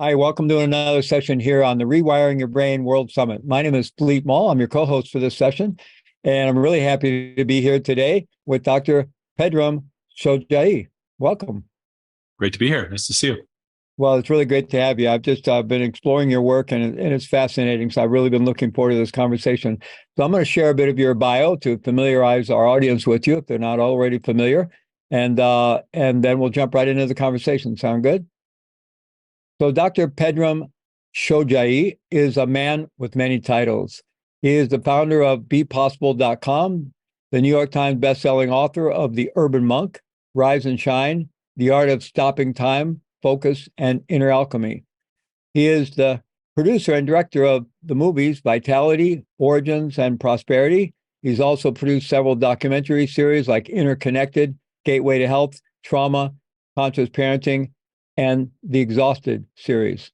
Hi, welcome to another session here on the Rewiring Your Brain World Summit. My name is Fleet Mall. I'm your co-host for this session, and I'm really happy to be here today with Dr. Pedram Shojai. Welcome. Great to be here. Nice to see you. Well, it's really great to have you. I've just been exploring your work, and it's fascinating. So I've really been looking forward to this conversation. So I'm going to share a bit of your bio to familiarize our audience with you if they're not already familiar, and then we'll jump right into the conversation. Sound good? So Dr. Pedram Shojai is a man with many titles. He is the founder of BePossible.com, the New York Times bestselling author of The Urban Monk, Rise and Shine, The Art of Stopping Time, Focus, and Inner Alchemy. He is the producer and director of the movies Vitality, Origins, and Prosperity. He's also produced several documentary series like Interconnected, Gateway to Health, Trauma, Conscious Parenting, and the Exhausted series.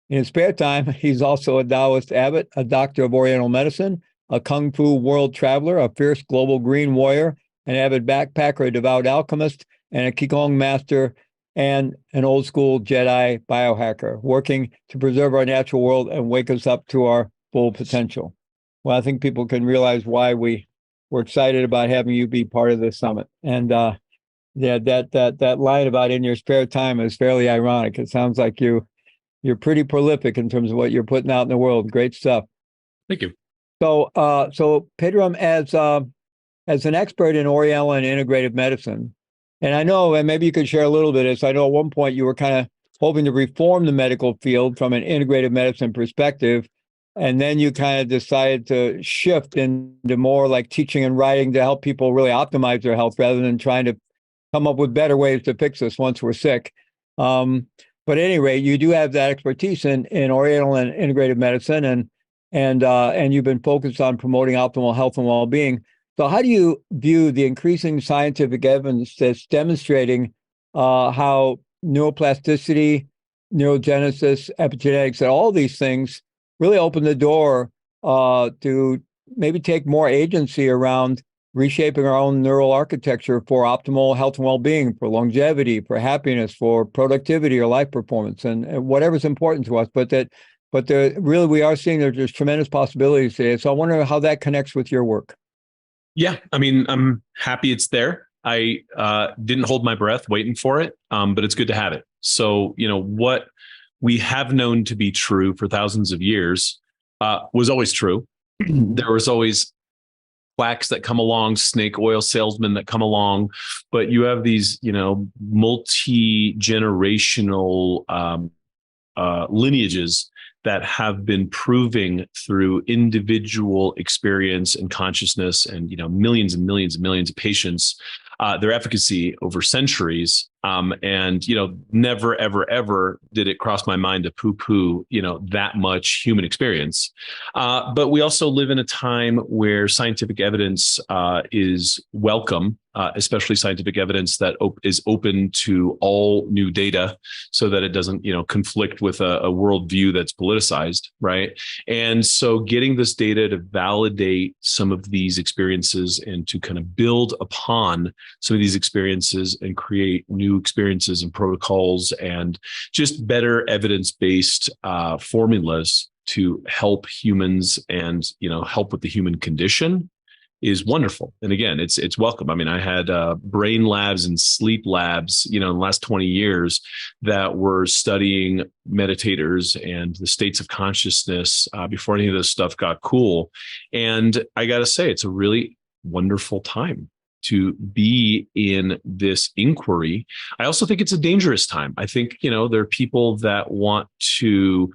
In his spare time, he's also a Taoist abbot, a doctor of Oriental medicine, a Kung Fu world traveler, a fierce global green warrior, an avid backpacker, a devout alchemist, and a Qigong master, and an old school Jedi biohacker, working to preserve our natural world and wake us up to our full potential. Well, I think people can realize why we're excited about having you be part of this summit. And yeah, that line about in your spare time is fairly ironic. It sounds like you're pretty prolific in terms of what you're putting out in the world. Great stuff. Thank you. So Pedram, as an expert in Oriental and integrative medicine, and I know, and maybe you could share a little bit of this. I know at one point you were kind of hoping to reform the medical field from an integrative medicine perspective, and then you kind of decided to shift into more like teaching and writing to help people really optimize their health rather than trying to come up with better ways to fix us once we're sick. But anyway, you do have that expertise in Oriental and integrative medicine, and you've been focused on promoting optimal health and well-being. So how do you view the increasing scientific evidence that's demonstrating how neuroplasticity, neurogenesis, epigenetics, and all these things really open the door to maybe take more agency around reshaping our own neural architecture for optimal health and well-being, for longevity, for happiness, for productivity or life performance, and whatever's important to us. But really we are seeing there's tremendous possibilities today. So I wonder how that connects with your work. Yeah, I mean, I'm happy it's there. I didn't hold my breath waiting for it, but it's good to have it. So, what we have known to be true for thousands of years was always true. There was always quacks that come along, snake oil salesmen that come along, but you have these, multi-generational lineages that have been proving through individual experience and consciousness and, millions and millions and millions of patients, their efficacy over centuries. And, never, ever, ever did it cross my mind to poo-poo, that much human experience. But we also live in a time where scientific evidence is welcome, especially scientific evidence that is open to all new data so that it doesn't, conflict with a worldview that's politicized, right? And so getting this data to validate some of these experiences and to kind of build upon some of these experiences and create new experiences and protocols and just better evidence-based formulas to help humans and help with the human condition is wonderful. And again, it's welcome. I mean, I had brain labs and sleep labs, in the last 20 years that were studying meditators and the states of consciousness before any of this stuff got cool. And I got to say, it's a really wonderful time to be in this inquiry. I also think it's a dangerous time. I think, there are people that want to,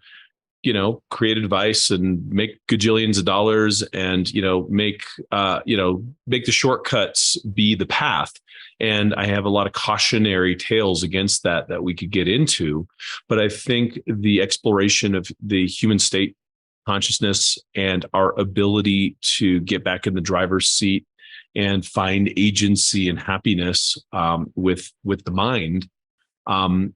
create a device and make gajillions of dollars and, make the shortcuts be the path. And I have a lot of cautionary tales against that we could get into. But I think the exploration of the human state consciousness and our ability to get back in the driver's seat and find agency and happiness with the mind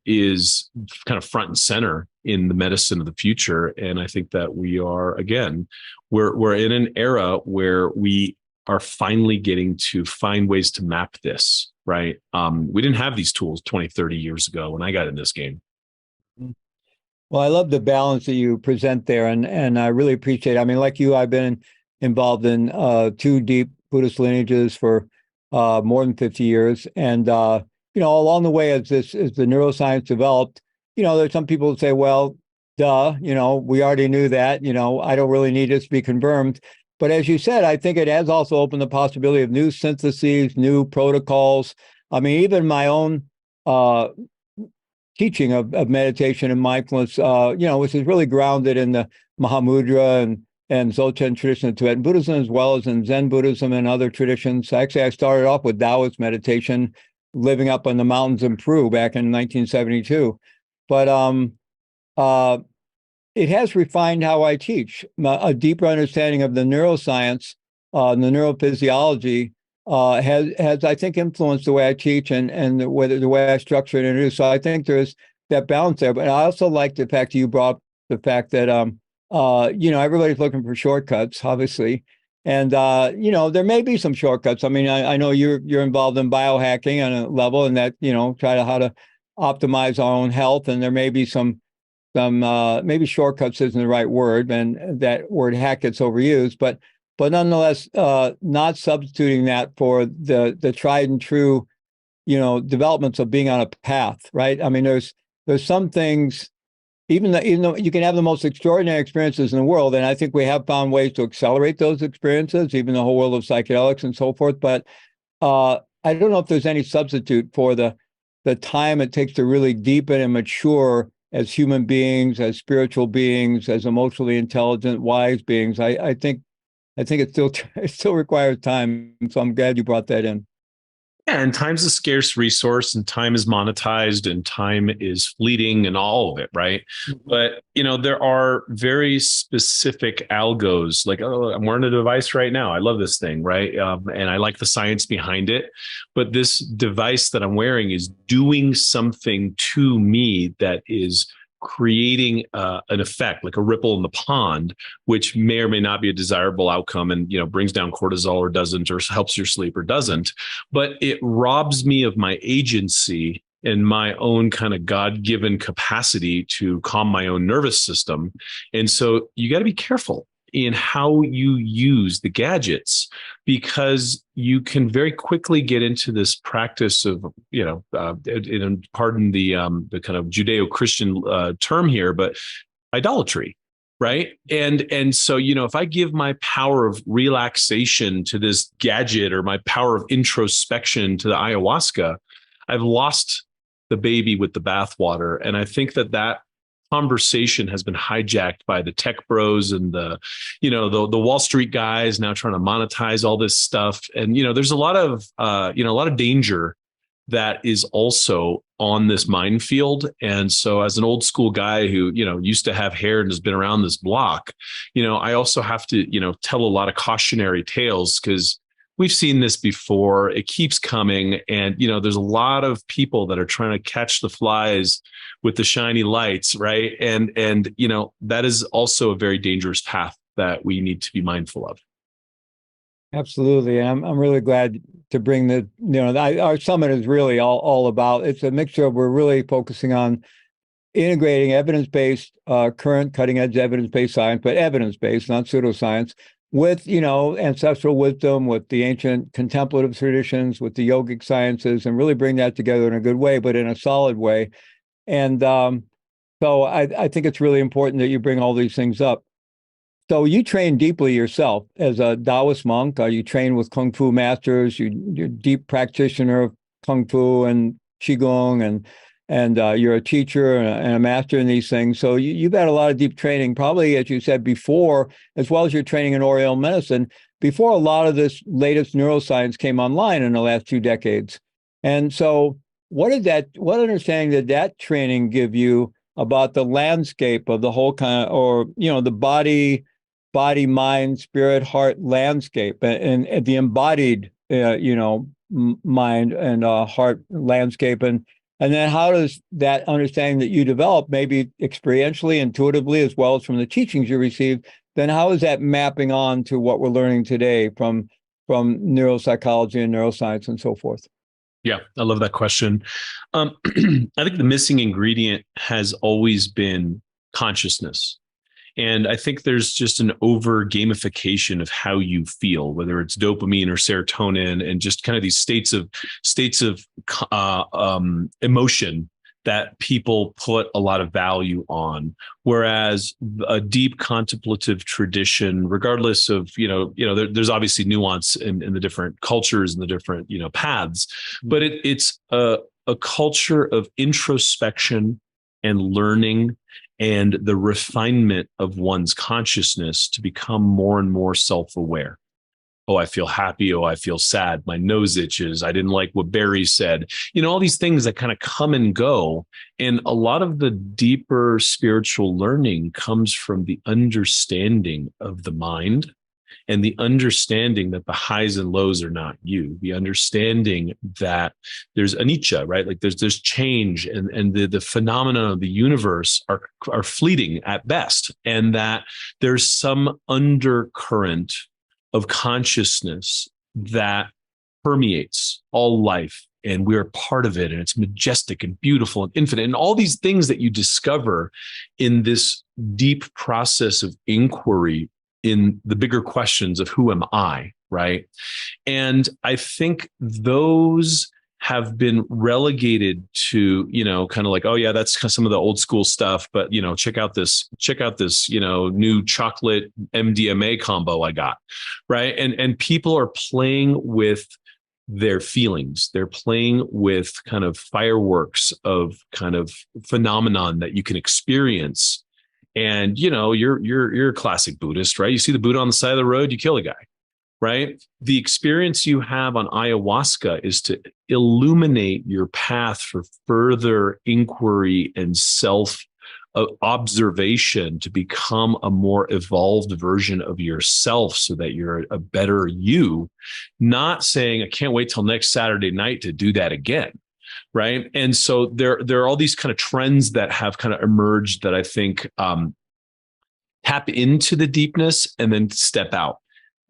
is kind of front and center in the medicine of the future. And I think that we are, again, we're in an era where we are finally getting to find ways to map this, right? We didn't have these tools 20, 30 years ago when I got in this game. Well, I love the balance that you present there, and I really appreciate it. I mean, like you, I've been involved in two deep Buddhist lineages for more than 50 years. And along the way, as the neuroscience developed, there's some people who say, well, duh, we already knew that, I don't really need this to be confirmed. But as you said, I think it has also opened the possibility of new syntheses, new protocols. I mean, even my own teaching of meditation and mindfulness, which is really grounded in the Mahamudra and Dzogchen tradition of Tibetan Buddhism, as well as in Zen Buddhism and other traditions. Actually, I started off with Taoist meditation, living up in the mountains in Peru back in 1972. But it has refined how I teach. A deeper understanding of the neuroscience, the neurophysiology, has I think influenced the way I teach and the way I structure it and introduce. So I think there's that balance there. But I also like the fact that you brought up the fact that everybody's looking for shortcuts, obviously, and there may be some shortcuts. I mean, I know you're involved in biohacking on a level, and that try to how to optimize our own health, and there may be some maybe shortcuts isn't the right word, and that word hack gets overused, but nonetheless, not substituting that for the tried and true, developments of being on a path, right? I mean, there's some things, even though you can have the most extraordinary experiences in the world, and I think we have found ways to accelerate those experiences, even the whole world of psychedelics and so forth. But I don't know if there's any substitute for the time it takes to really deepen and mature as human beings, as spiritual beings, as emotionally intelligent, wise beings. I think it still requires time. So I'm glad you brought that in. Yeah, and time's a scarce resource, and time is monetized, and time is fleeting, and all of it, right? Mm-hmm. But there are very specific algos. Like, oh, I'm wearing a device right now. I love this thing, right? And I like the science behind it. But this device that I'm wearing is doing something to me that is creating an effect, like a ripple in the pond, which may or may not be a desirable outcome, and brings down cortisol or doesn't, or helps your sleep or doesn't. But it robs me of my agency and my own kind of God-given capacity to calm my own nervous system. And so you got to be careful in how you use the gadgets, because you can very quickly get into this practice of, pardon the kind of Judeo-Christian term here, but idolatry, right? And so, if I give my power of relaxation to this gadget, or my power of introspection to the ayahuasca, I've lost the baby with the bathwater. And I think that conversation has been hijacked by the tech bros and the Wall Street guys now trying to monetize all this stuff. And there's a lot of danger that is also on this minefield. And so, as an old school guy who used to have hair and has been around this block, I also have to tell a lot of cautionary tales, because we've seen this before. It keeps coming. And, there's a lot of people that are trying to catch the flies with the shiny lights, right? And that is also a very dangerous path that we need to be mindful of. Absolutely. And I'm really glad to bring our summit is really all about, it's a mixture of, we're really focusing on integrating evidence-based, current cutting-edge evidence-based science, but evidence-based, not pseudoscience, with, ancestral wisdom, with the ancient contemplative traditions, with the yogic sciences, and really bring that together in a good way, but in a solid way. And so I think it's really important that you bring all these things up. So you train deeply yourself as a Taoist monk. You train with Kung Fu masters. You're a deep practitioner of Kung Fu and Qigong, and you're a teacher and a master in these things. So you've had a lot of deep training, probably, as you said before, as well as your training in Oriental medicine, before a lot of this latest neuroscience came online in the last 2 decades. And so what understanding did that training give you about the landscape of the whole kind of, or, the body, mind, spirit, heart landscape, and the embodied, mind and heart landscape, and then how does that understanding that you develop, maybe experientially, intuitively, as well as from the teachings you received, then how is that mapping on to what we're learning today from neuropsychology and neuroscience and so forth? Yeah, I love that question. I think the missing ingredient has always been consciousness. And I think there's just an over gamification of how you feel, whether it's dopamine or serotonin, and just kind of these states of emotion that people put a lot of value on. Whereas a deep contemplative tradition, regardless of, there's obviously nuance in the different cultures and the different, paths, but it's a culture of introspection and learning and the refinement of one's consciousness to become more and more self-aware. Oh, I feel happy. Oh, I feel sad. My nose itches. I didn't like what Barry said. All these things that kind of come and go. And a lot of the deeper spiritual learning comes from the understanding of the mind and the understanding that the highs and lows are not you, the understanding that there's anicca, right? Like there's change, and the phenomena of the universe are fleeting at best. And that there's some undercurrent of consciousness that permeates all life, and we're part of it, and it's majestic and beautiful and infinite, and all these things that you discover in this deep process of inquiry in the bigger questions of who am I, right? And I think those have been relegated to, kind of like, oh yeah, that's kind of some of the old school stuff, but check out this, new chocolate MDMA combo I got, right? And people are playing with their feelings. They're playing with kind of fireworks of kind of phenomenon that you can experience. And you're a classic Buddhist, right? You see the Buddha on the side of the road, you kill a guy, right? The experience you have on ayahuasca is to illuminate your path for further inquiry and self observation to become a more evolved version of yourself, so that you're a better you. Not saying I can't wait till next Saturday night to do that again. Right. And so there are all these kind of trends that have kind of emerged that I think tap into the deepness and then step out.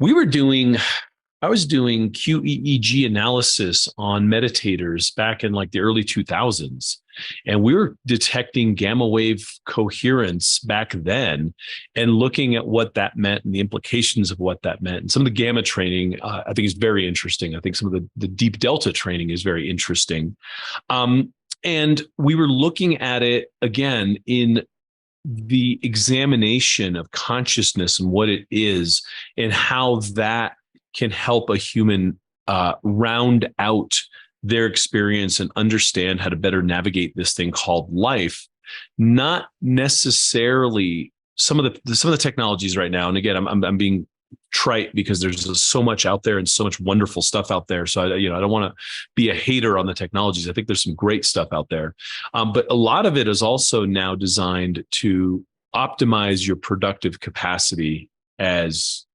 I was doing QEEG analysis on meditators back in like the early 2000s. And we were detecting gamma wave coherence back then and looking at what that meant and the implications of what that meant. And some of the gamma training, I think, is very interesting. I think some of the deep delta training is very interesting. And we were looking at it again in the examination of consciousness and what it is and how that can help a human round out their experience and understand how to better navigate this thing called life. Not necessarily some of the technologies right now. And again, I'm being trite because there's so much out there and so much wonderful stuff out there. So I don't want to be a hater on the technologies. I think there's some great stuff out there. But a lot of it is also now designed to optimize your productive capacity as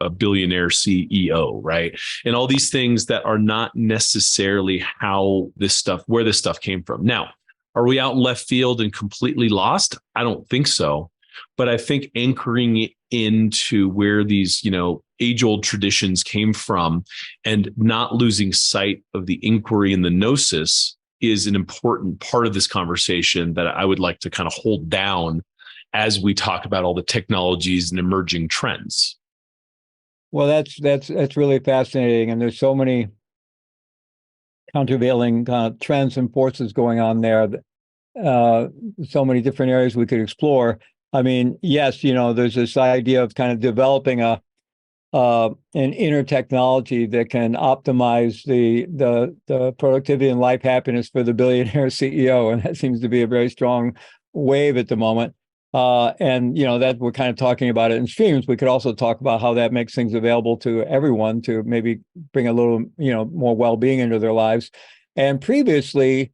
a billionaire CEO, right? And all these things that are not necessarily where this stuff came from. Now, are we out in left field and completely lost? I don't think so. But I think anchoring it into where these, age-old traditions came from and not losing sight of the inquiry and the gnosis is an important part of this conversation that I would like to kind of hold down as we talk about all the technologies and emerging trends. Well, that's really fascinating, and there's so many countervailing trends and forces going on there. So many different areas we could explore. I mean, yes, there's this idea of kind of developing an inner technology that can optimize the productivity and life happiness for the billionaire CEO, and that seems to be a very strong wave at the moment. And that we're kind of talking about it in streams. We could also talk about how that makes things available to everyone to maybe bring a little, more well-being into their lives. And previously,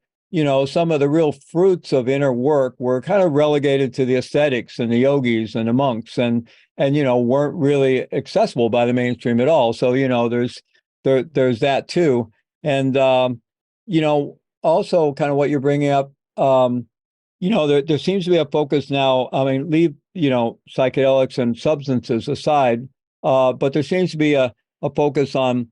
some of the real fruits of inner work were kind of relegated to the ascetics and the yogis and the monks, and weren't really accessible by the mainstream at all. So there's that too, and also kind of what you're bringing up. There seems to be a focus now. I mean, leave psychedelics and substances aside, but there seems to be a focus on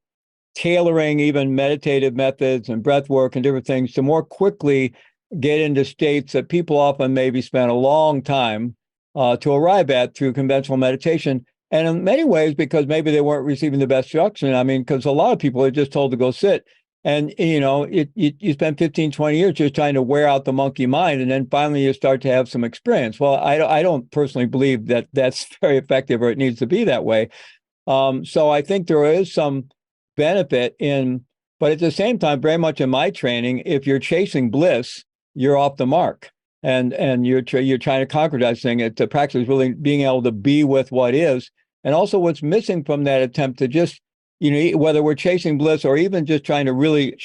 tailoring even meditative methods and breath work and different things to more quickly get into states that people often maybe spend a long time to arrive at through conventional meditation. And in many ways, because maybe they weren't receiving the best instruction. I mean, because a lot of people are just told to go sit. And, you spend 15, 20 years just trying to wear out the monkey mind. And then finally you start to have some experience. Well, I don't personally believe that that's very effective or it needs to be that way. So I think there is some benefit in, but at the same time, very much in my training, if you're chasing bliss, you're off the mark. And you're trying to concretize thing. The practice is really being able to be with what is. And also what's missing from that attempt to just, whether we're chasing bliss or even just trying to really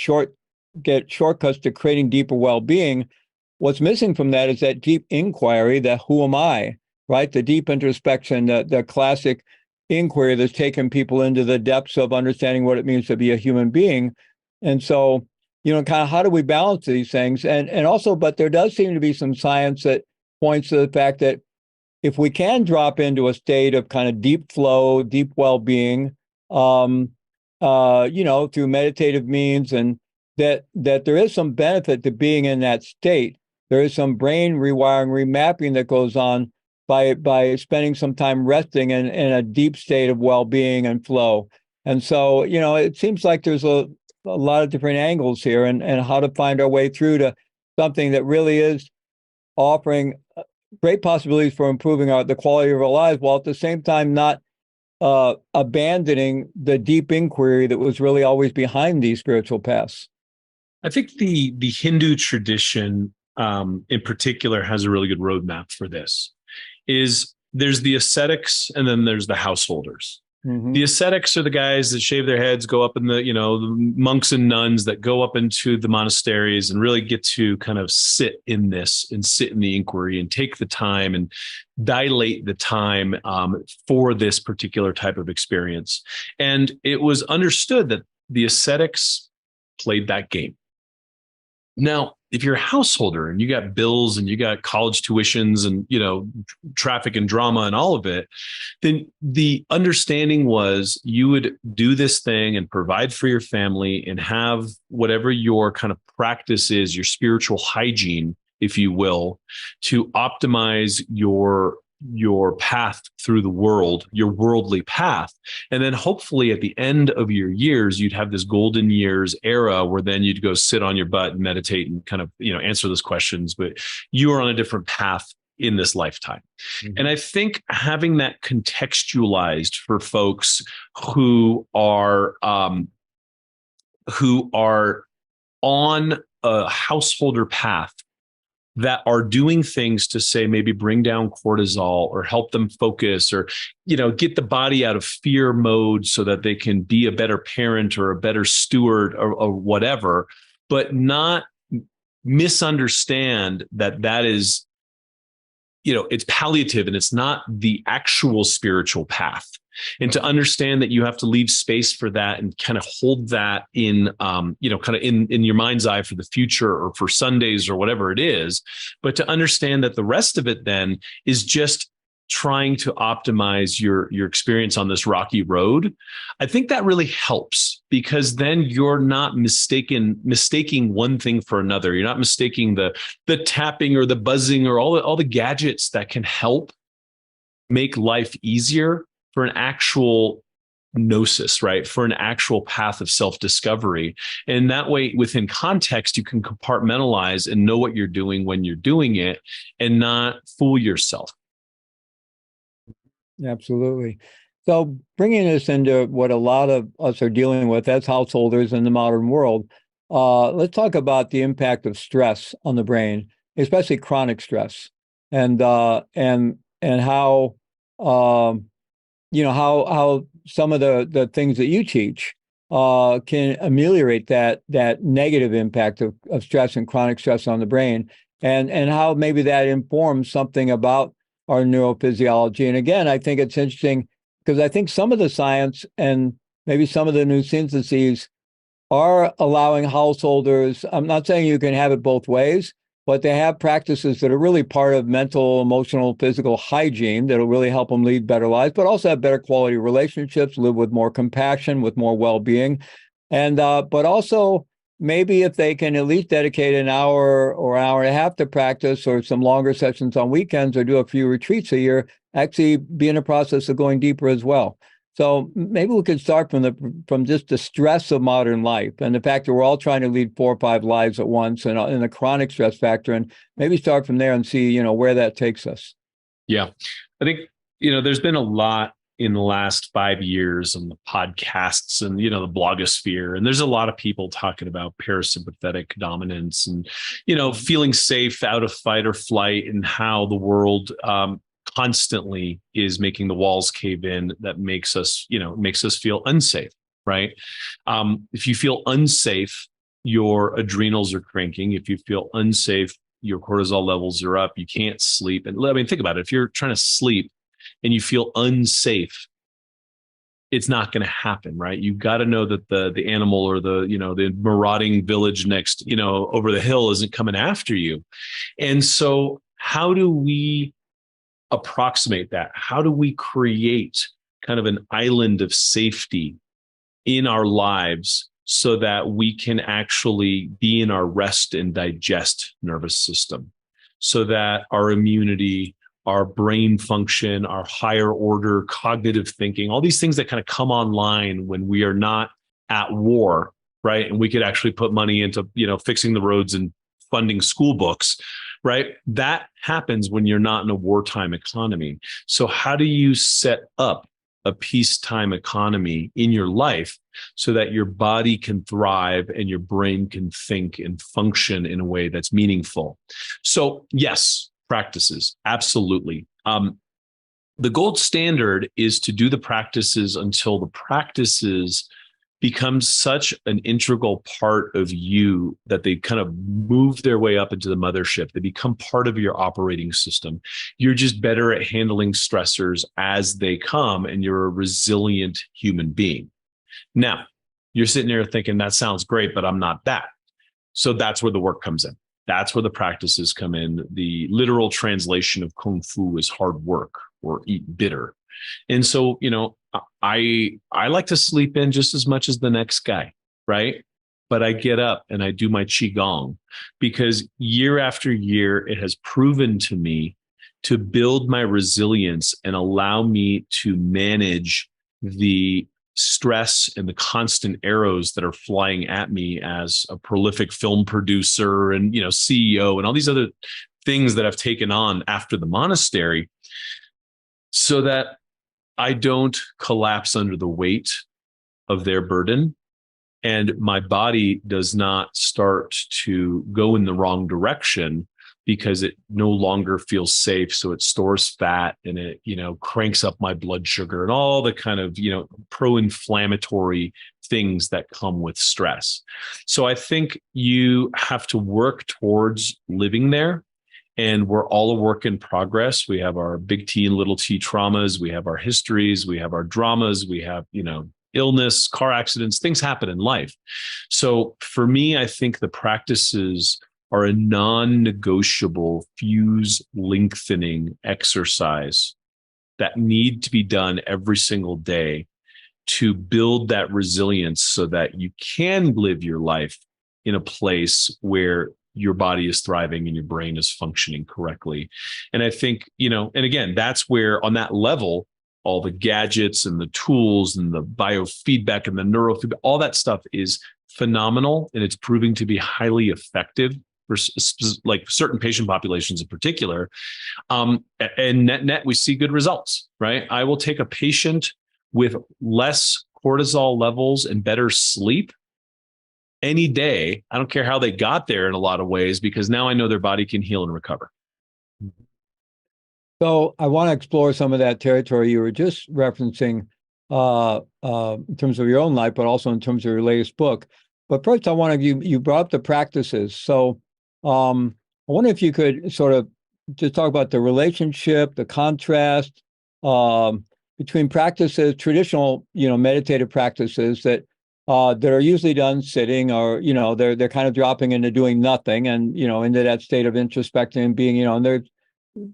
get shortcuts to creating deeper well-being, what's missing from that is that deep inquiry, that who am I, right? The deep introspection, the classic inquiry that's taken people into the depths of understanding what it means to be a human being. And so, kind of how do we balance these things? And also, but there does seem to be some science that points to the fact that if we can drop into a state of kind of deep flow, deep well-being, through meditative means, and that there is some benefit to being in that state. There is some brain rewiring, remapping that goes on by spending some time resting in a deep state of well-being and flow. And so, it seems like there's a lot of different angles here and how to find our way through to something that really is offering great possibilities for improving the quality of our lives, while at the same time not abandoning the deep inquiry that was really always behind these spiritual paths. I think the Hindu tradition in particular has a really good roadmap for this. There's the ascetics and then there's the householders. Mm-hmm. The ascetics are the guys that shave their heads, go up in the monks and nuns that go up into the monasteries and really get to kind of sit in this and sit in the inquiry and take the time and dilate the time for this particular type of experience. And it was understood that the ascetics played that game. Now, if you're a householder and you got bills and you got college tuitions and, traffic and drama and all of it, then the understanding was you would do this thing and provide for your family and have whatever your kind of practice is, your spiritual hygiene, if you will, to optimize your path through the world, your worldly path. And then hopefully at the end of your years, you'd have this golden years era where then you'd go sit on your butt and meditate and kind of, answer those questions, but you are on a different path in this lifetime. Mm-hmm. And I think having that contextualized for folks who are on a householder path, that are doing things to say maybe bring down cortisol or help them focus or, get the body out of fear mode so that they can be a better parent or a better steward or whatever, but not misunderstand that is, it's palliative and it's not the actual spiritual path. And to understand that you have to leave space for that and kind of hold that in, kind of in your mind's eye for the future or for Sundays or whatever it is. But to understand that the rest of it then is just trying to optimize your experience on this rocky road. I think that really helps because then you're not mistaking one thing for another. You're not mistaking the tapping or the buzzing or all the gadgets that can help make life easier for an actual gnosis, right? For an actual path of self-discovery. And that way, within context, you can compartmentalize and know what you're doing when you're doing it and not fool yourself. Absolutely. So bringing this into what a lot of us are dealing with as householders in the modern world, let's talk about the impact of stress on the brain, especially chronic stress, and how how some of the things that you teach can ameliorate that negative impact of stress and chronic stress on the brain, and how maybe that informs something about our neurophysiology. And again, I think it's interesting because I think some of the science and maybe some of the new syntheses are allowing householders, I'm not saying you can have it both ways, but they have practices that are really part of mental, emotional, physical hygiene that'll really help them lead better lives, but also have better quality relationships, live with more compassion, with more well-being. And but also maybe if they can at least dedicate an hour or hour and a half to practice, or some longer sessions on weekends, or do a few retreats a year, actually be in the process of going deeper as well. So maybe we could start from just the stress of modern life and the fact that we're all trying to lead 4 or 5 lives at once, and the chronic stress factor, and maybe start from there and see, where that takes us. Yeah. I think, there's been a lot in the last 5 years on the podcasts and, the blogosphere. And there's a lot of people talking about parasympathetic dominance and, feeling safe out of fight or flight, and how the world constantly is making the walls cave in that makes us feel unsafe, right? If you feel unsafe, your adrenals are cranking. If you feel unsafe, your cortisol levels are up. You can't sleep. And think about it. If you're trying to sleep and you feel unsafe, it's not going to happen, right? You've got to know that the animal, or the marauding village next, over the hill, isn't coming after you. And so how do we approximate that? How do we create kind of an island of safety in our lives so that we can actually be in our rest and digest nervous system, so that our immunity, our brain function, our higher order cognitive thinking, all these things that kind of come online when we are not at war, right? And we could actually put money into, fixing the roads and funding school books, right? That happens when you're not in a wartime economy. So how do you set up a peacetime economy in your life so that your body can thrive and your brain can think and function in a way that's meaningful? So yes, practices, absolutely. The gold standard is to do the practices until the practices become such an integral part of you that they kind of move their way up into the mothership. They become part of your operating system. You're just better at handling stressors as they come, and you're a resilient human being. Now, you're sitting there thinking, that sounds great, but I'm not that. So that's where the work comes in. That's where the practices come in. The literal translation of Kung Fu is hard work, or eat bitter. And so, I like to sleep in just as much as the next guy, right? But I get up and I do my Qigong, because year after year, it has proven to me to build my resilience and allow me to manage the stress and the constant arrows that are flying at me as a prolific film producer and, CEO and all these other things that I've taken on after the monastery, so that I don't collapse under the weight of their burden, and my body does not start to go in the wrong direction because it no longer feels safe. So it stores fat, and it, cranks up my blood sugar and all the kind of, pro-inflammatory things that come with stress. So I think you have to work towards living there. And we're all a work in progress. We have our big T and little t traumas. We have our histories. We have our dramas. We have, illness, car accidents, things happen in life. So for me, I think the practices are a non-negotiable fuse lengthening exercise that need to be done every single day to build that resilience so that you can live your life in a place where your body is thriving and your brain is functioning correctly. And I think, and again, that's where on that level, all the gadgets and the tools and the biofeedback and the neurofeedback, all that stuff is phenomenal. And it's proving to be highly effective for like certain patient populations in particular. And net, we see good results, right? I will take a patient with less cortisol levels and better sleep any day. I don't care how they got there in a lot of ways, because now I know their body can heal and recover. So I want to explore some of that territory you were just referencing in terms of your own life, but also in terms of your latest book. But first, I want to, you brought up the practices. So I wonder if you could sort of just talk about the relationship, the contrast between practices, traditional, meditative practices that are usually done sitting, or, they're kind of dropping into doing nothing and, into that state of introspection and being, and they're,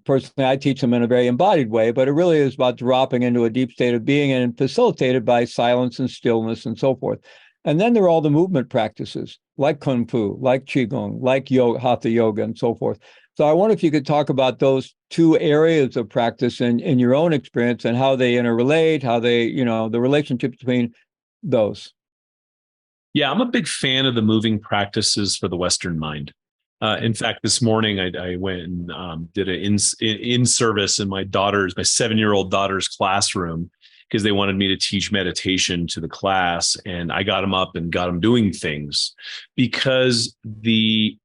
personally, I teach them in a very embodied way, but it really is about dropping into a deep state of being, and facilitated by silence and stillness and so forth. And then there are all the movement practices like Kung Fu, like Qigong, like yoga, Hatha Yoga, and so forth. So I wonder if you could talk about those two areas of practice in your own experience and how they interrelate, how they, the relationship between those. Yeah, I'm a big fan of the moving practices for the Western mind. In fact, this morning I went and did an in service in my 7-year-old daughter's classroom because they wanted me to teach meditation to the class, and I got them up and got them doing things because the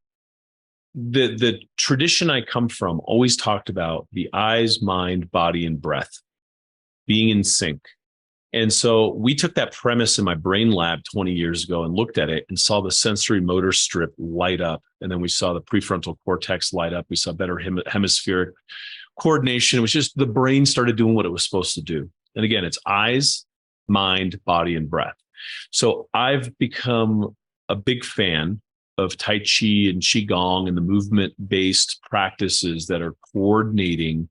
tradition I come from always talked about the eyes, mind, body, and breath being in sync. And so we took that premise in my brain lab 20 years ago and looked at it and saw the sensory motor strip light up. And then we saw the prefrontal cortex light up. We saw better hemispheric coordination. It was just the brain started doing what it was supposed to do. And again, it's eyes, mind, body, and breath. So I've become a big fan of Tai Chi and Qigong and the movement-based practices that are coordinating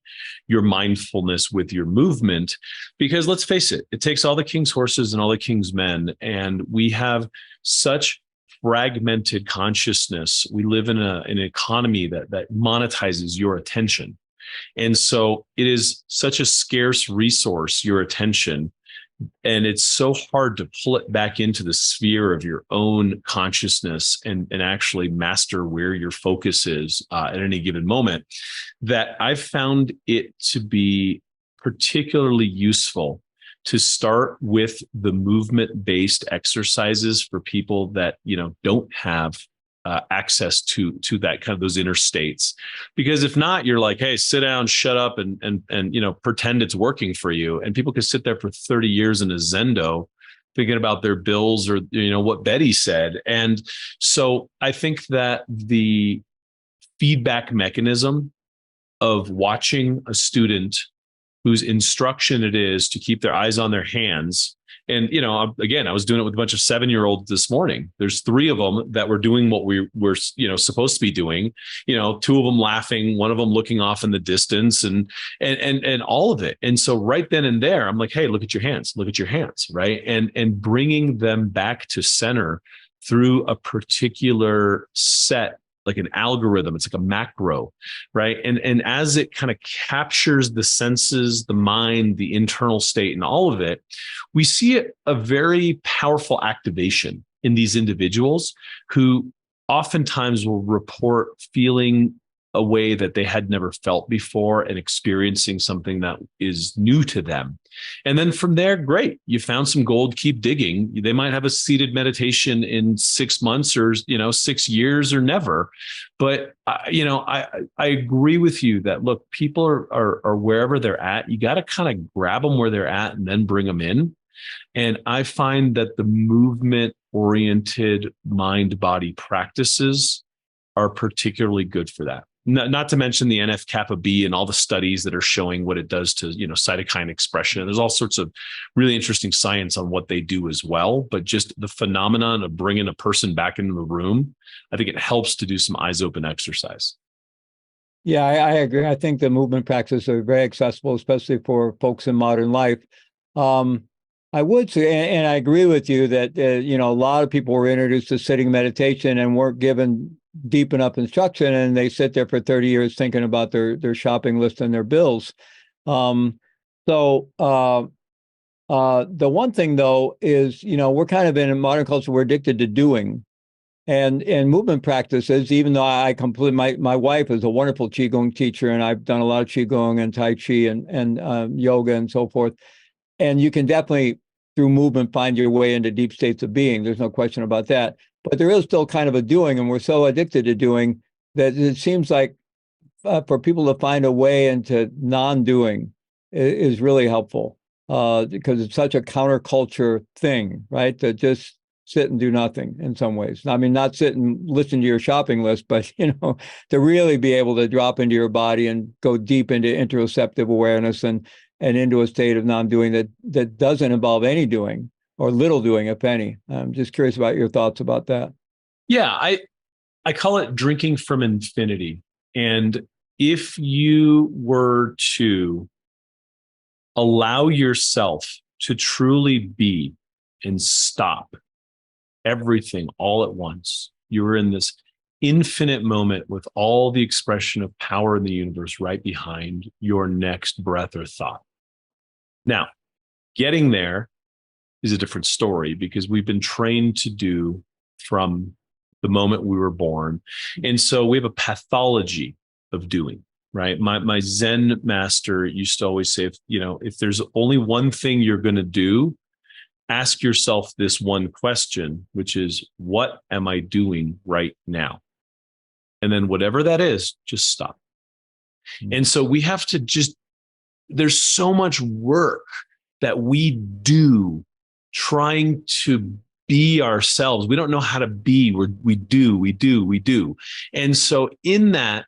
your mindfulness with your movement. Because let's face it, it takes all the king's horses and all the king's men. And we have such fragmented consciousness. We live in an economy that monetizes your attention. And so it is such a scarce resource, your attention. And it's so hard to pull it back into the sphere of your own consciousness and actually master where your focus is at any given moment, that I've found it to be particularly useful to start with the movement-based exercises for people that, don't have access to that kind of those inner states. Because if not, you're like, hey, sit down, shut up, and pretend it's working for you. And people could sit there for 30 years in a Zendo thinking about their bills or what Betty said. And so I think that the feedback mechanism of watching a student whose instruction it is to keep their eyes on their hands. And, again, I was doing it with a bunch of 7-year-olds this morning. There's 3 of them that were doing what we were, supposed to be doing, 2 of them laughing, 1 of them looking off in the distance and all of it. And so right then and there, I'm like, hey, look at your hands, right? And bringing them back to center through a particular set, like an algorithm. It's like a macro, right? And as it kind of captures the senses, the mind, the internal state, and all of it, we see a very powerful activation in these individuals who oftentimes will report feeling a way that they had never felt before and experiencing something that is new to them. And then from there, great, you found some gold, keep digging. They might have a seated meditation in 6 months or, 6 years or never. But, I agree with you that, look, people are wherever they're at. You got to kind of grab them where they're at and then bring them in. And I find that the movement-oriented mind-body practices are particularly good for that. Not to mention the NF-kappa B and all the studies that are showing what it does to, cytokine expression. There's all sorts of really interesting science on what they do as well. But just the phenomenon of bringing a person back into the room, I think it helps to do some eyes open exercise. Yeah, I agree. I think the movement practices are very accessible, especially for folks in modern life. I would say, and I agree with you that, a lot of people were introduced to sitting meditation and weren't given deep enough instruction, and they sit there for 30 years thinking about their shopping list and their bills. So the one thing, though, is, we're kind of in a modern culture, we're addicted to doing. And movement practices, even though my wife is a wonderful Qigong teacher, and I've done a lot of Qigong and Tai Chi and yoga and so forth. And you can definitely, through movement, find your way into deep states of being. There's no question about that. But there is still kind of a doing, and we're so addicted to doing that it seems like for people to find a way into non-doing is really helpful because it's such a counterculture thing, right? To just sit and do nothing in some ways. I mean, not sit and listen to your shopping list, but, to really be able to drop into your body and go deep into interoceptive awareness and into a state of non-doing that doesn't involve any doing or little doing, if any. I'm just curious about your thoughts about that. Yeah, I call it drinking from infinity. And if you were to allow yourself to truly be and stop everything all at once. You were in this infinite moment with all the expression of power in the universe right behind your next breath or thought. Now, getting there is a different story because we've been trained to do from the moment we were born. And so we have a pathology of doing, right? My Zen master used to always say, if there's only one thing you're going to do, ask yourself this one question, which is, what am I doing right now? And then whatever that is, just stop. And so we have to there's so much work that we do trying to be ourselves. We don't know how to be. We do. And so in that,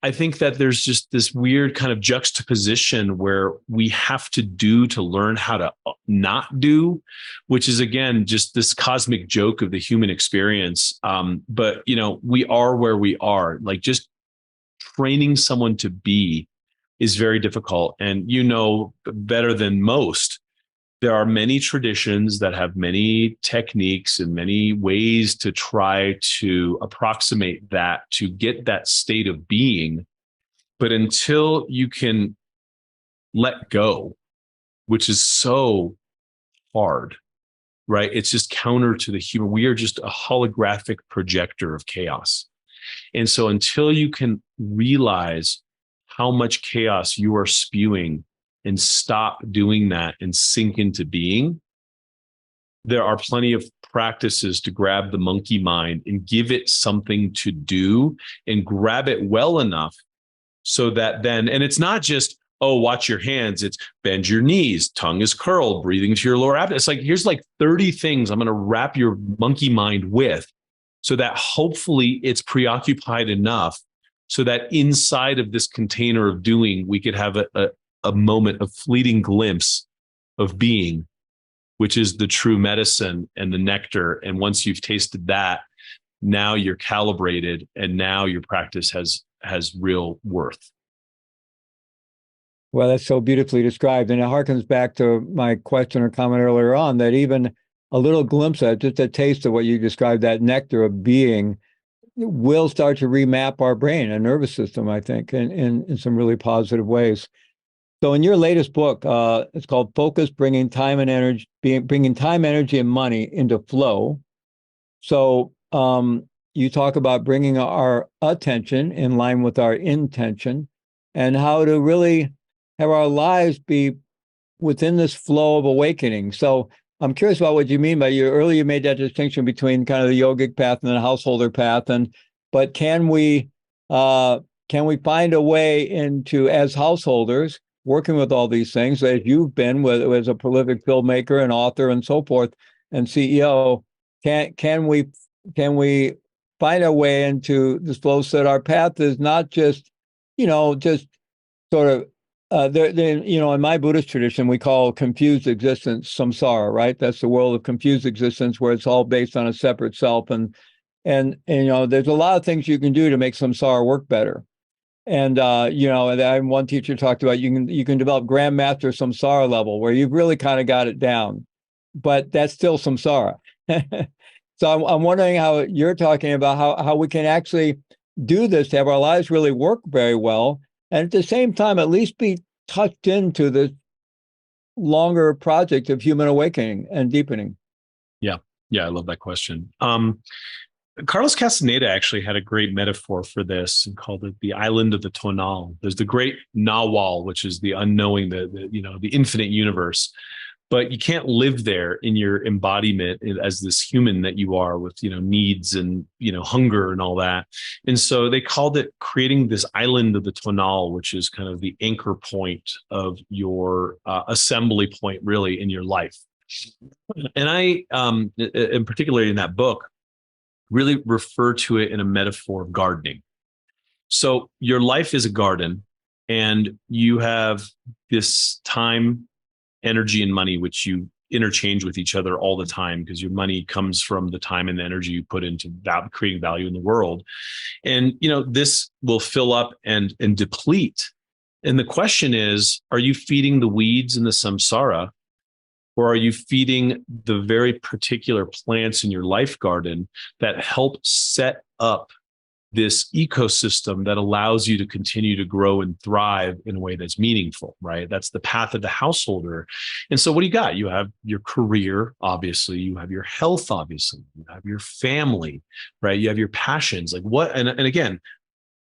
I think that there's just this weird kind of juxtaposition where we have to do to learn how to not do, which is, again, just this cosmic joke of the human experience. But, we are where we are. Like, just training someone to be is very difficult. And better than most, there are many traditions that have many techniques and many ways to try to approximate that, to get that state of being. But until you can let go, which is so hard, right? It's just counter to the human. We are just a holographic projector of chaos. And so until you can realize how much chaos you are spewing and stop doing that and sink into being, there are plenty of practices to grab the monkey mind and give it something to do and grab it well enough so that then, and it's not just, oh, watch your hands. It's bend your knees, tongue is curled, breathing to your lower abdomen. It's like, here's like 30 things I'm going to wrap your monkey mind with so that hopefully it's preoccupied enough so that inside of this container of doing, we could have a moment of fleeting glimpse of being, which is the true medicine and the nectar. And once you've tasted that, now you're calibrated and now your practice has real worth. Well, that's so beautifully described. And it harkens back to my question or comment earlier on that even a little glimpse of it, just a taste of what you described, that nectar of being, will start to remap our brain and nervous system, I think, in some really positive ways. So in your latest book, it's called Focus, bringing time, energy, and money into flow. So you talk about bringing our attention in line with our intention and how to really have our lives be within this flow of awakening. So I'm curious about what you mean by earlier you made that distinction between kind of the yogic path and the householder path. But can we find a way into, as householders, working with all these things, as you've been as a prolific filmmaker and author and so forth and CEO, can we find a way into this flow so that our path is not just sort of in my Buddhist tradition, we call confused existence samsara, right? That's the world of confused existence where it's all based on a separate self. And there's a lot of things you can do to make samsara work better. And and one teacher talked about you can develop grandmaster samsara level where you've really kind of got it down, but that's still samsara. So I'm wondering how you're talking about how we can actually do this to have our lives really work very well, and at the same time at least be touched into the longer project of human awakening and deepening. Yeah, I love that question. Carlos Castaneda actually had a great metaphor for this and called it the island of the tonal. There's the great nawal, which is the unknowing, the infinite universe, but you can't live there in your embodiment as this human that you are with, needs and, hunger and all that. And so they called it creating this island of the tonal, which is kind of the anchor point of your assembly point really in your life. And I, in particular in that book, really refer to it in a metaphor of gardening. So your life is a garden and you have this time, energy, and money, which you interchange with each other all the time because your money comes from the time and the energy you put into creating value in the world. And, this will fill up and deplete. And the question is, are you feeding the weeds in the samsara? Or are you feeding the very particular plants in your life garden that help set up this ecosystem that allows you to continue to grow and thrive in a way that's meaningful, right? That's the path of the householder. And so what do you got? You have your career, obviously, you have your health, obviously, you have your family, right? You have your passions. Like what, and again,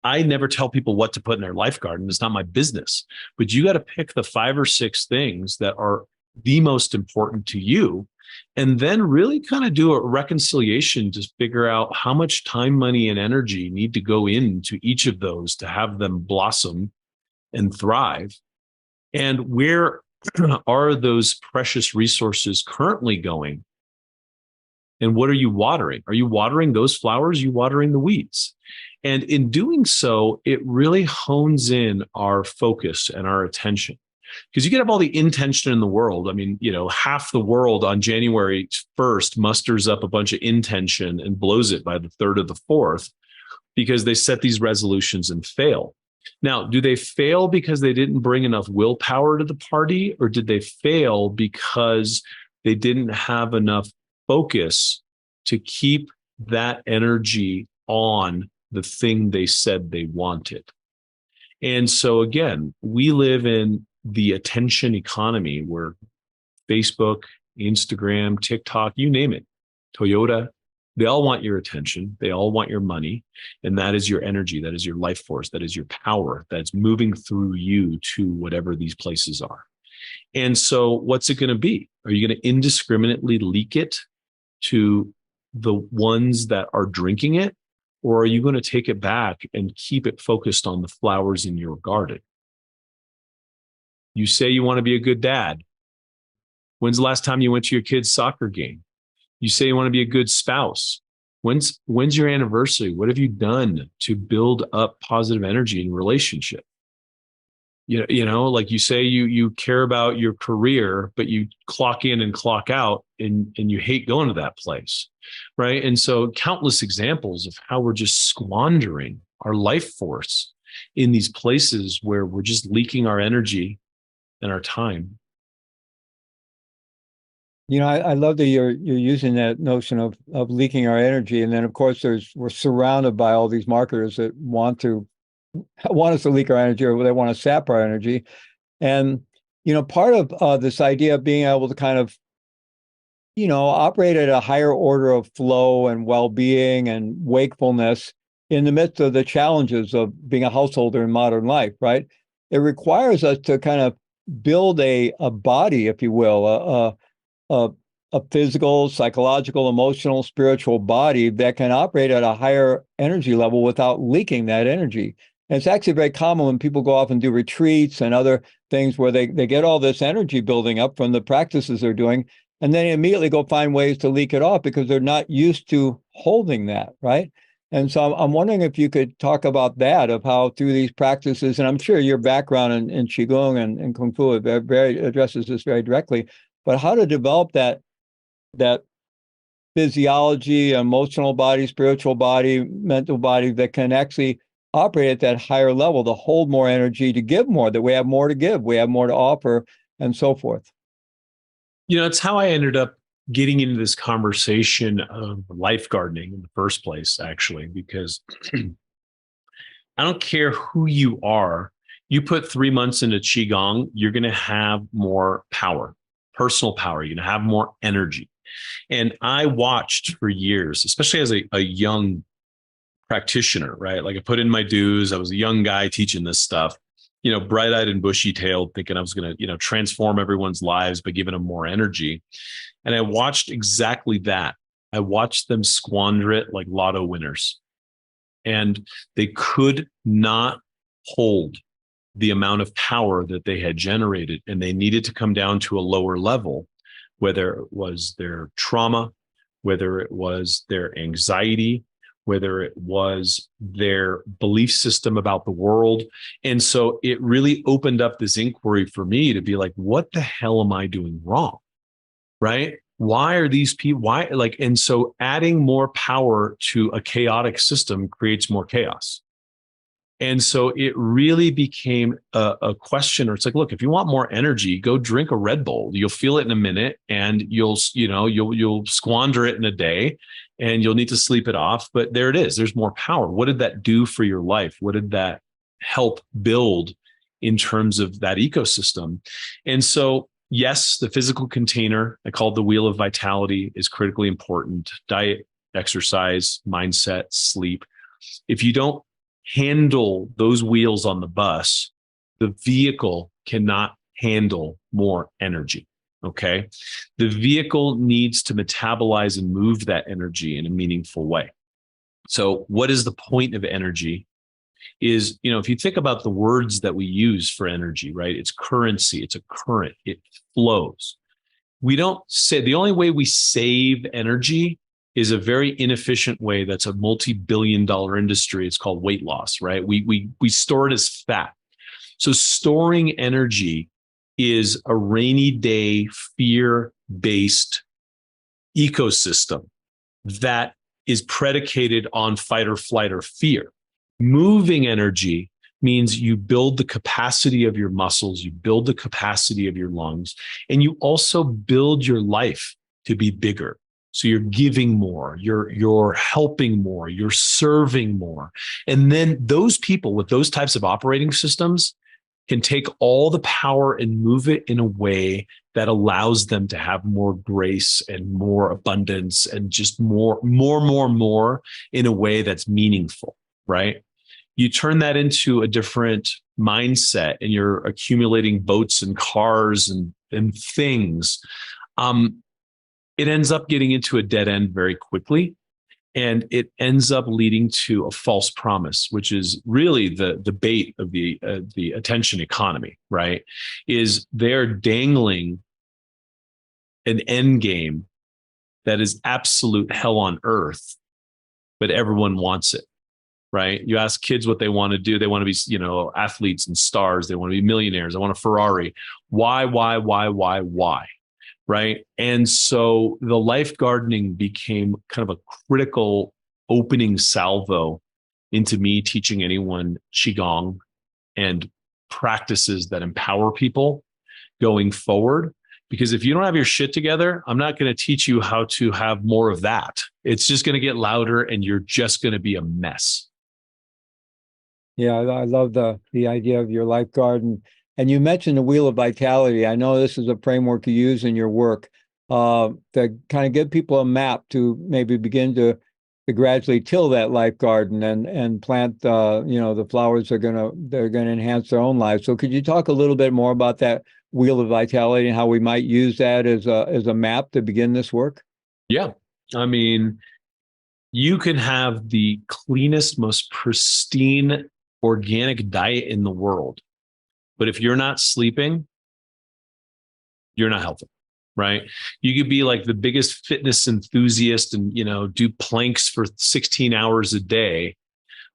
I never tell people what to put in their life garden. It's not my business, but you got to pick the 5 or 6 things that are the most important to you, and then really kind of do a reconciliation to figure out how much time, money, and energy need to go into each of those to have them blossom and thrive. And where are those precious resources currently going? And what are you watering? Are you watering those flowers? Are you watering the weeds? And in doing so, it really hones in our focus and our attention. Because you can have all the intention in the world. I mean, half the world on January 1st musters up a bunch of intention and blows it by the 3rd or the 4th because they set these resolutions and fail. Now, do they fail because they didn't bring enough willpower to the party, or did they fail because they didn't have enough focus to keep that energy on the thing they said they wanted? And so again, we live in the attention economy where Facebook, Instagram, TikTok, you name it, Toyota, they all want your attention. They all want your money. And that is your energy. That is your life force. That is your power that's moving through you to whatever these places are. And so what's it going to be? Are you going to indiscriminately leak it to the ones that are drinking it? Or are you going to take it back and keep it focused on the flowers in your garden? You say you want to be a good dad. When's the last time you went to your kid's soccer game? You say you want to be a good spouse. When's your anniversary? What have you done to build up positive energy in relationship? Like you say you care about your career, but you clock in and clock out and you hate going to that place, right? And so countless examples of how we're just squandering our life force in these places where we're just leaking our energy and our time. I love that you're using that notion of leaking our energy. And then of course we're surrounded by all these marketers that want us to leak our energy, or they want to sap our energy. And, part of this idea of being able to kind of, operate at a higher order of flow and well-being and wakefulness in the midst of the challenges of being a householder in modern life, right? It requires us to kind of build a body, if you will, a physical, psychological, emotional, spiritual body that can operate at a higher energy level without leaking that energy. And it's actually very common when people go off and do retreats and other things where they get all this energy building up from the practices they're doing, and then immediately go find ways to leak it off because they're not used to holding that, right? And so I'm wondering if you could talk about that, of how through these practices, and I'm sure your background in Qigong and Kung Fu addresses this very directly, but how to develop that physiology, emotional body, spiritual body, mental body that can actually operate at that higher level, to hold more energy, to give more, that we have more to give, we have more to offer, and so forth. It's how I ended up getting into this conversation of life gardening in the first place, actually, because I don't care who you are. You put 3 months into Qigong, you're going to have more power, personal power. You're going to have more energy. And I watched for years, especially as a young practitioner, right? Like I put in my dues. I was a young guy teaching this stuff, bright-eyed and bushy-tailed, thinking I was going to, transform everyone's lives by giving them more energy. And I watched exactly that. I watched them squander it like lotto winners. And they could not hold the amount of power that they had generated. And they needed to come down to a lower level, whether it was their trauma, whether it was their anxiety, whether it was their belief system about the world. And so it really opened up this inquiry for me to be like, what the hell am I doing wrong? Right? Why are these people, and so adding more power to a chaotic system creates more chaos. And so it really became a question, or it's like, look, if you want more energy, go drink a Red Bull. You'll feel it in a minute, and you'll squander it in a day, and you'll need to sleep it off. But there it is. There's more power. What did that do for your life? What did that help build in terms of that ecosystem? And so, yes, the physical container, I call it the wheel of vitality, is critically important. Diet, exercise, mindset, sleep. If you don't handle those wheels on the bus, the vehicle cannot handle more energy. Okay. The vehicle needs to metabolize and move that energy in a meaningful way. So what is the point of energy? Is, if you think about the words that we use for energy, right? It's currency, it's a current, it flows. We don't say, the only way we save energy is a very inefficient way. That's a multi-billion-dollar industry. It's called weight loss, right? We store it as fat. So storing energy is a rainy day, fear-based ecosystem that is predicated on fight or flight or fear. Moving energy means you build the capacity of your muscles, you build the capacity of your lungs, and you also build your life to be bigger. So you're giving more, you're helping more, you're serving more. And then those people with those types of operating systems can take all the power and move it in a way that allows them to have more grace and more abundance and just more in a way that's meaningful, right? You turn that into a different mindset and you're accumulating boats and cars and things. It ends up getting into a dead end very quickly. And it ends up leading to a false promise, which is really the bait of the attention economy, right? Is they're dangling an end game that is absolute hell on earth, but everyone wants it, right? You ask kids what they want to do. They want to be, athletes and stars. They want to be millionaires. They want a Ferrari. Why? Right. And so the life gardening became kind of a critical opening salvo into me teaching anyone Qigong and practices that empower people going forward. Because if you don't have your shit together, I'm not going to teach you how to have more of that. It's just going to get louder and you're just going to be a mess. Yeah, I love the idea of your life garden. And you mentioned the Wheel of Vitality. I know this is a framework you use in your work to kind of give people a map to maybe begin to gradually till that life garden and plant, the flowers they're gonna enhance their own lives. So could you talk a little bit more about that Wheel of Vitality and how we might use that as a map to begin this work? Yeah, I mean, you can have the cleanest, most pristine organic diet in the world. But if you're not sleeping, you're not healthy, right? You could be like the biggest fitness enthusiast and, do planks for 16 hours a day.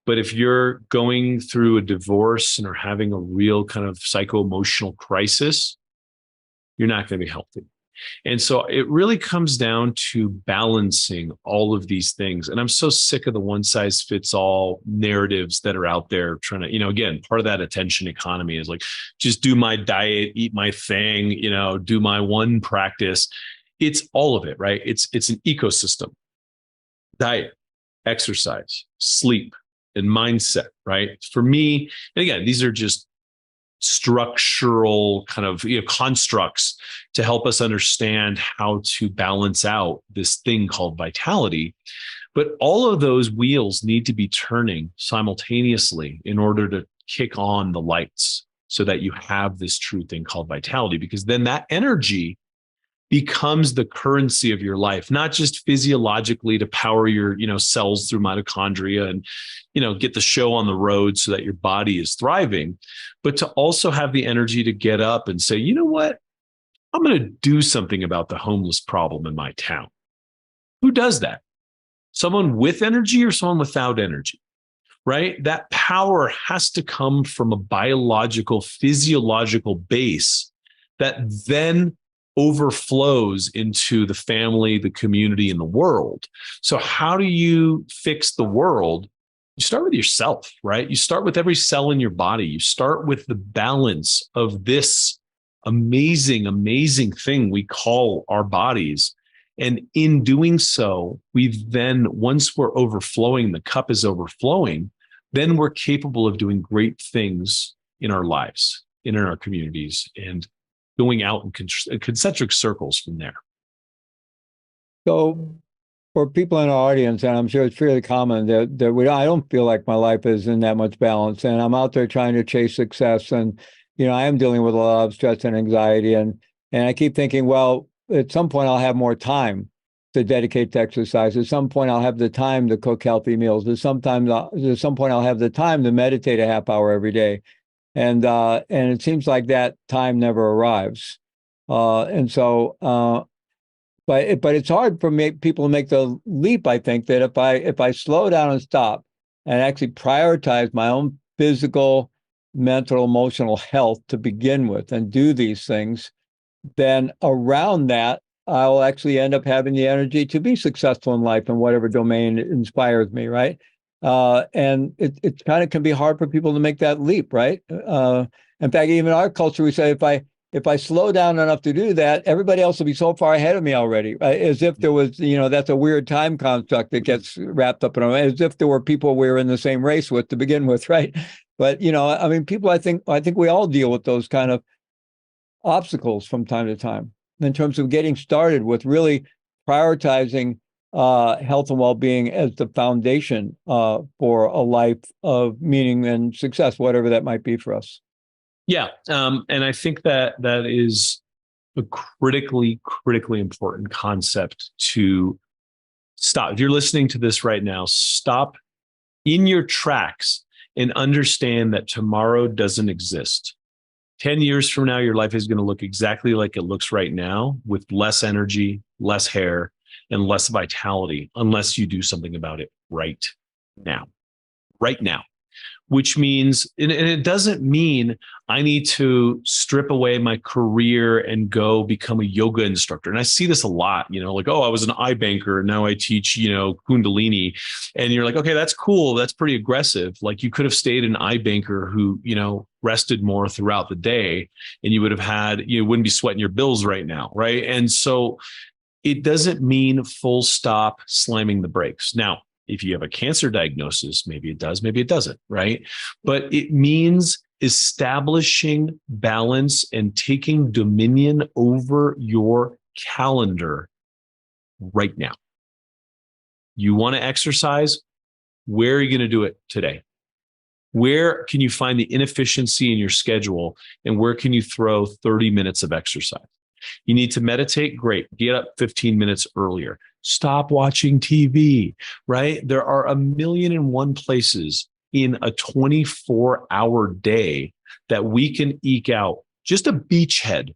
But if you're going through a divorce and are having a real kind of psycho-emotional crisis, you're not going to be healthy. And so it really comes down to balancing all of these things. And I'm so sick of the one size fits all narratives that are out there trying to, again, part of that attention economy is like, just do my diet, eat my thing, do my one practice. It's all of it, right? It's an ecosystem: diet, exercise, sleep, and mindset, right? For me, and again, these are just structural kind of constructs to help us understand how to balance out this thing called vitality. But all of those wheels need to be turning simultaneously in order to kick on the lights so that you have this true thing called vitality, because then that energy becomes the currency of your life, not just physiologically to power your, cells through mitochondria and, get the show on the road so that your body is thriving, but to also have the energy to get up and say, you know what, I'm going to do something about the homeless problem in my town. Who does that? Someone with energy or someone without energy, right? That power has to come from a biological, physiological base that then overflows into the family, the community, and the world. So how do you fix the world You start with yourself, right? You start with every cell in your body. You start with the balance of this amazing, amazing thing we call our bodies. And in doing so, we've then, once we're overflowing, the cup is overflowing, then we're capable of doing great things in our lives, in our communities, and going out in concentric circles from there. So for people in our audience, and I'm sure it's fairly common that I don't feel like my life is in that much balance, and I'm out there trying to chase success, and I am dealing with a lot of stress and anxiety, and I keep thinking, well, at some point I'll have more time to dedicate to exercise. At some point I'll have the time to cook healthy meals. At some point I'll have the time to meditate a half hour every day, and it seems like that time never arrives, and so. But it's hard for people to make the leap. I think that if I slow down and stop and actually prioritize my own physical, mental, emotional health to begin with and do these things, then around that, I'll actually end up having the energy to be successful in life in whatever domain inspires me, right? And it kind of can be hard for people to make that leap, right? In fact, even in our culture, we say if I slow down enough to do that, everybody else will be so far ahead of me already, right? As if there was, that's a weird time construct that gets wrapped up in it, as if there were people we were in the same race with to begin with, right? But, I mean, people, I think we all deal with those kind of obstacles from time to time in terms of getting started with really prioritizing health and well-being as the foundation for a life of meaning and success, whatever that might be for us. Yeah. And I think that is a critically important concept to stop. If you're listening to this right now, stop in your tracks and understand that tomorrow doesn't exist. 10 years from now, your life is going to look exactly like it looks right now, with less energy, less hair, and less vitality, unless you do something about it right now. Right now. Which means, and it doesn't mean I need to strip away my career and go become a yoga instructor. And I see this a lot, like, oh, I was an iBanker, now I teach, Kundalini. And you're like, okay, that's cool. That's pretty aggressive. Like, you could have stayed an iBanker who, rested more throughout the day, and you would have had, you wouldn't be sweating your bills right now. Right. And so it doesn't mean full stop slamming the brakes. Now, if you have a cancer diagnosis, maybe it does, maybe it doesn't, right? But it means establishing balance and taking dominion over your calendar right now. You want to exercise? Where are you going to do it today? Where can you find the inefficiency in your schedule, and where can you throw 30 minutes of exercise? You need to meditate? Great. Get up 15 minutes earlier. Stop watching TV, right? There are 1,000,001 places in a 24-hour day that we can eke out just a beachhead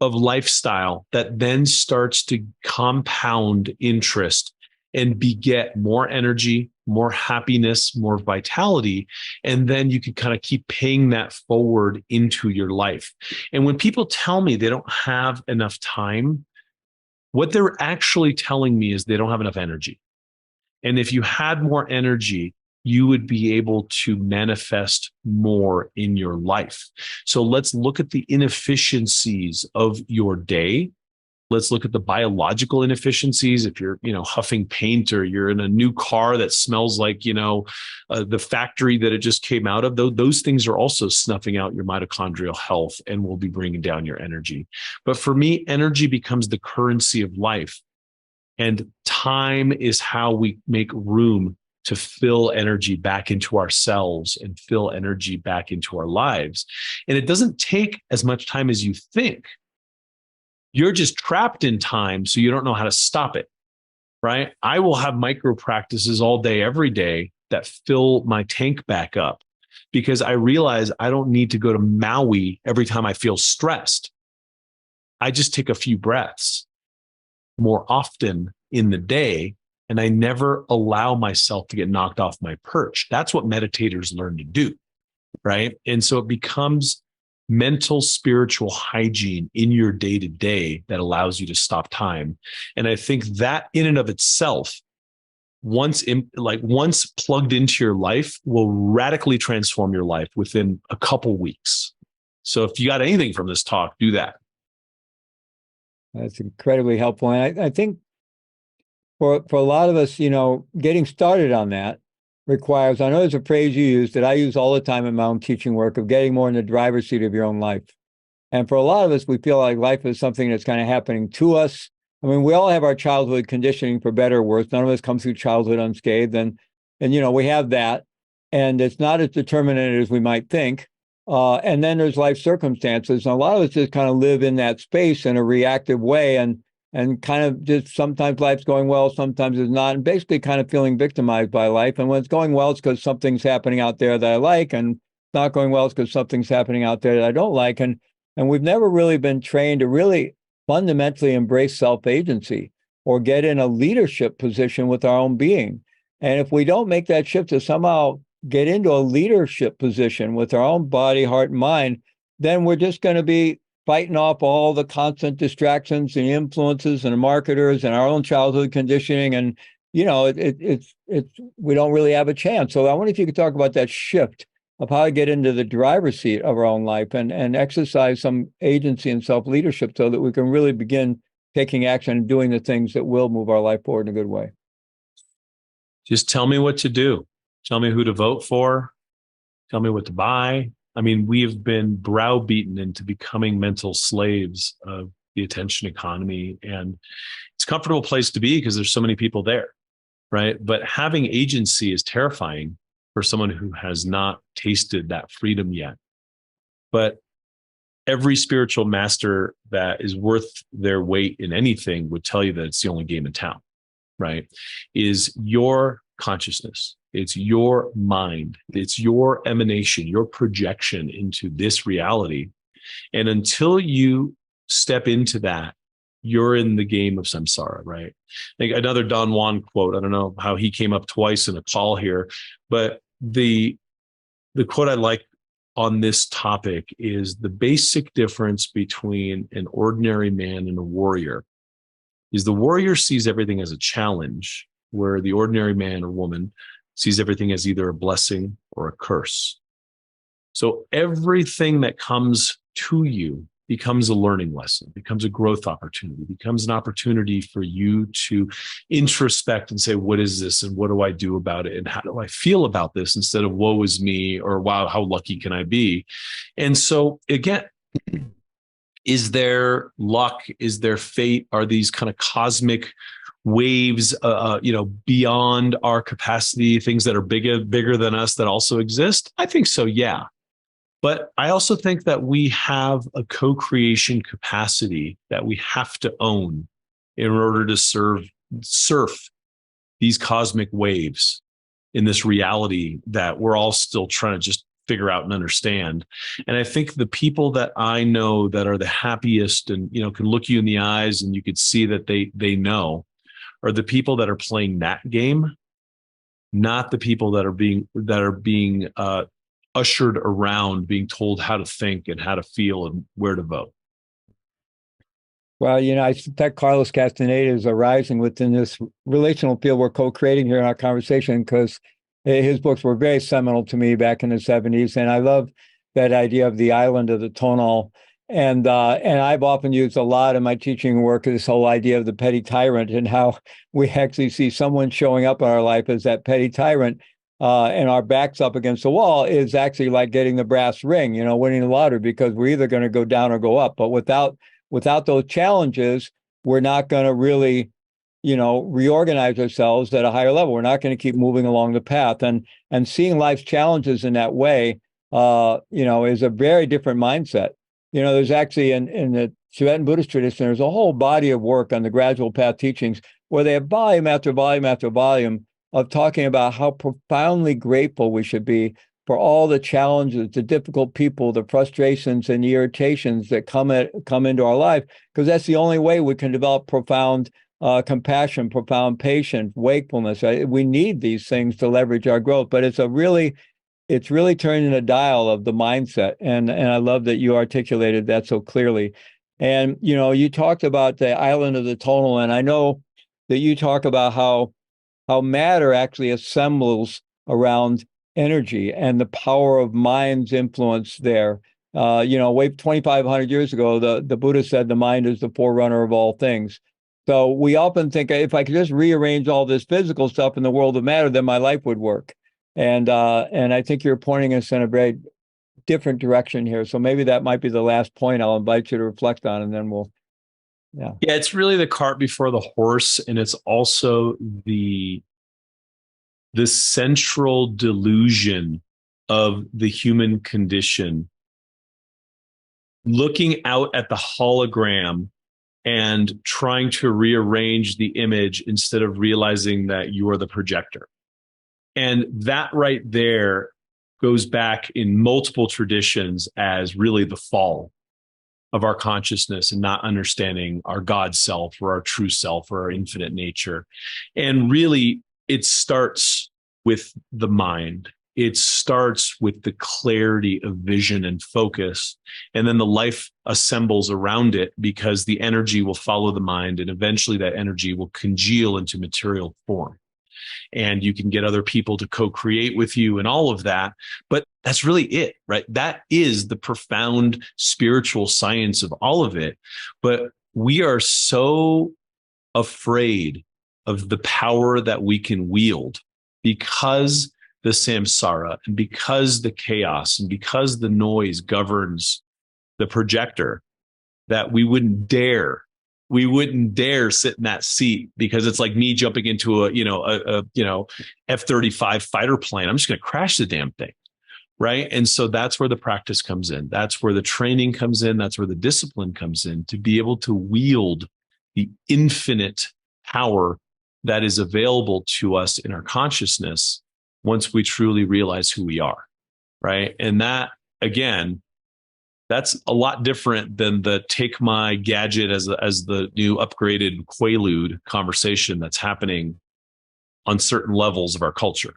of lifestyle that then starts to compound interest and beget more energy, more happiness, more vitality. And then you can kind of keep paying that forward into your life. And when people tell me they don't have enough time, what they're actually telling me is they don't have enough energy. And if you had more energy, you would be able to manifest more in your life. So let's look at the inefficiencies of your day. Let's look at the biological inefficiencies. If you're, huffing paint, or you're in a new car that smells like, the factory that it just came out of, those things are also snuffing out your mitochondrial health and will be bringing down your energy. But for me, energy becomes the currency of life. And time is how we make room to fill energy back into ourselves and fill energy back into our lives. And it doesn't take as much time as you think. You're just trapped in time, so you don't know how to stop it, right? I will have micro practices all day, every day that fill my tank back up, because I realize I don't need to go to Maui every time I feel stressed. I just take a few breaths more often in the day, and I never allow myself to get knocked off my perch. That's what meditators learn to do, right? And so it becomes mental, spiritual hygiene in your day-to-day that allows you to stop time. And I think that in and of itself once plugged into your life, will radically transform your life within a couple weeks. So if you got anything from this talk, do that. That's incredibly helpful. And I think for a lot of us, getting started on that requires, I know there's a phrase you use that I use all the time in my own teaching work, of getting more in the driver's seat of your own life. And for a lot of us, we feel like life is something that's kind of happening to us. I mean, we all have our childhood conditioning, for better or worse. None of us come through childhood unscathed. And we have that. And it's not as determinate as we might think. And then there's life circumstances. And a lot of us just kind of live in that space in a reactive way, and kind of just, sometimes life's going well, sometimes it's not, and basically kind of feeling victimized by life. And when it's going well, it's because something's happening out there that I like, and it's not going well, it's because something's happening out there that I don't like. And we've never really been trained to really fundamentally embrace self-agency or get in a leadership position with our own being. And if we don't make that shift to somehow get into a leadership position with our own body, heart, and mind, then we're just going to be fighting off all the constant distractions and influences and the marketers and our own childhood conditioning. And, it's we don't really have a chance. So I wonder if you could talk about that shift of how to get into the driver's seat of our own life and exercise some agency and self-leadership so that we can really begin taking action and doing the things that will move our life forward in a good way. Just tell me what to do. Tell me who to vote for. Tell me what to buy. I mean, we have been browbeaten into becoming mental slaves of the attention economy, and it's a comfortable place to be because there's so many people there, right? But having agency is terrifying for someone who has not tasted that freedom yet. But every spiritual master that is worth their weight in anything would tell you that it's the only game in town, right? Is your consciousness. It's your mind. It's your emanation, your projection into this reality. And until you step into that, you're in the game of samsara, right? I think another Don Juan quote, I don't know how he came up twice in a call here, but the quote I like on this topic is the basic difference between an ordinary man and a warrior is the warrior sees everything as a challenge, where the ordinary man or woman sees everything as either a blessing or a curse. So everything that comes to you becomes a learning lesson, becomes a growth opportunity, becomes an opportunity for you to introspect and say, what is this and what do I do about it? And how do I feel about this, instead of woe is me or wow, how lucky can I be? And so again, is there luck? Is there fate? Are these kind of cosmic waves, beyond our capacity, things that are bigger than us that also exist? I think so, yeah. But I also think that we have a co-creation capacity that we have to own in order to surf these cosmic waves in this reality that we're all still trying to just figure out and understand. And I think the people that I know that are the happiest and, can look you in the eyes and you could see that they know, are the people that are playing that game, not the people that are being ushered around, being told how to think and how to feel and where to vote. Well, I suspect Carlos Castaneda is arising within this relational field we're co-creating here in our conversation, because his books were very seminal to me back in the 70s. And I love that idea of the island of the tonal. And I've often used a lot in my teaching work this whole idea of the petty tyrant, and how we actually see someone showing up in our life as that petty tyrant, and our backs up against the wall is actually like getting the brass ring, winning the lottery, because we're either going to go down or go up. But without those challenges, we're not going to really, reorganize ourselves at a higher level. We're not going to keep moving along the path. And seeing life's challenges in that way, is a very different mindset. There's actually in the Tibetan Buddhist tradition, there's a whole body of work on the gradual path teachings where they have volume after volume after volume of talking about how profoundly grateful we should be for all the challenges, the difficult people, the frustrations and the irritations that come into our life, because that's the only way we can develop profound compassion, profound patience, wakefulness. Right? We need these things to leverage our growth, but it's really turning the dial of the mindset. And I love that you articulated that so clearly. And, you talked about the island of the tonal, and I know that you talk about how how matter actually assembles around energy and the power of mind's influence there. Way 2,500 years ago, the Buddha said the mind is the forerunner of all things. So we often think if I could just rearrange all this physical stuff in the world of matter, then my life would work. And I think you're pointing us in a very different direction here. So maybe that might be the last point I'll invite you to reflect on, and then yeah. Yeah, it's really the cart before the horse, and it's also the central delusion of the human condition, looking out at the hologram and trying to rearrange the image instead of realizing that you are the projector. And that right there goes back in multiple traditions as really the fall of our consciousness and not understanding our God self or our true self or our infinite nature. And really, it starts with the mind. It starts with the clarity of vision and focus. And then the life assembles around it because the energy will follow the mind, and eventually that energy will congeal into material form. And you can get other people to co-create with you and all of that. But that's really it, right? That is the profound spiritual science of all of it. But we are so afraid of the power that we can wield because the samsara and because the chaos and because the noise governs the projector, that we wouldn't dare sit in that seat, because it's like me jumping into a F-35 fighter plane. I'm just going to crash the damn thing. Right. And so that's where the practice comes in. That's where the training comes in. That's where the discipline comes in, to be able to wield the infinite power that is available to us in our consciousness once we truly realize who we are. Right. And that, again, that's a lot different than the take my gadget as the new upgraded Quaalude conversation that's happening on certain levels of our culture.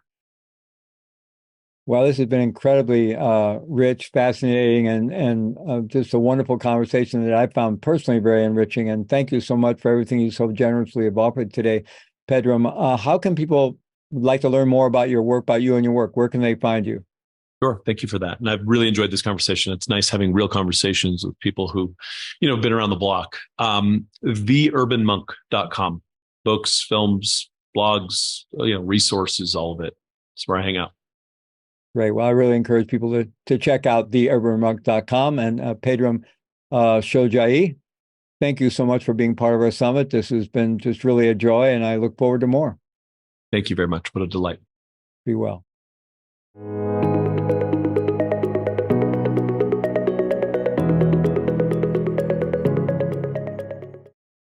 Well, this has been incredibly rich, fascinating, and just a wonderful conversation that I found personally very enriching. And thank you so much for everything you so generously have offered today, Pedram. How can people like to learn more about your work, about you and your work? Where can they find you? Sure. Thank you for that. And I've really enjoyed this conversation. It's nice having real conversations with people who, been around the block. TheUrbanMonk.com. Books, films, blogs, resources, all of it. It's where I hang out. Great. Well, I really encourage people to check out TheUrbanMonk.com. And Pedram Shojai, thank you so much for being part of our summit. This has been just really a joy, and I look forward to more. Thank you very much. What a delight. Be well.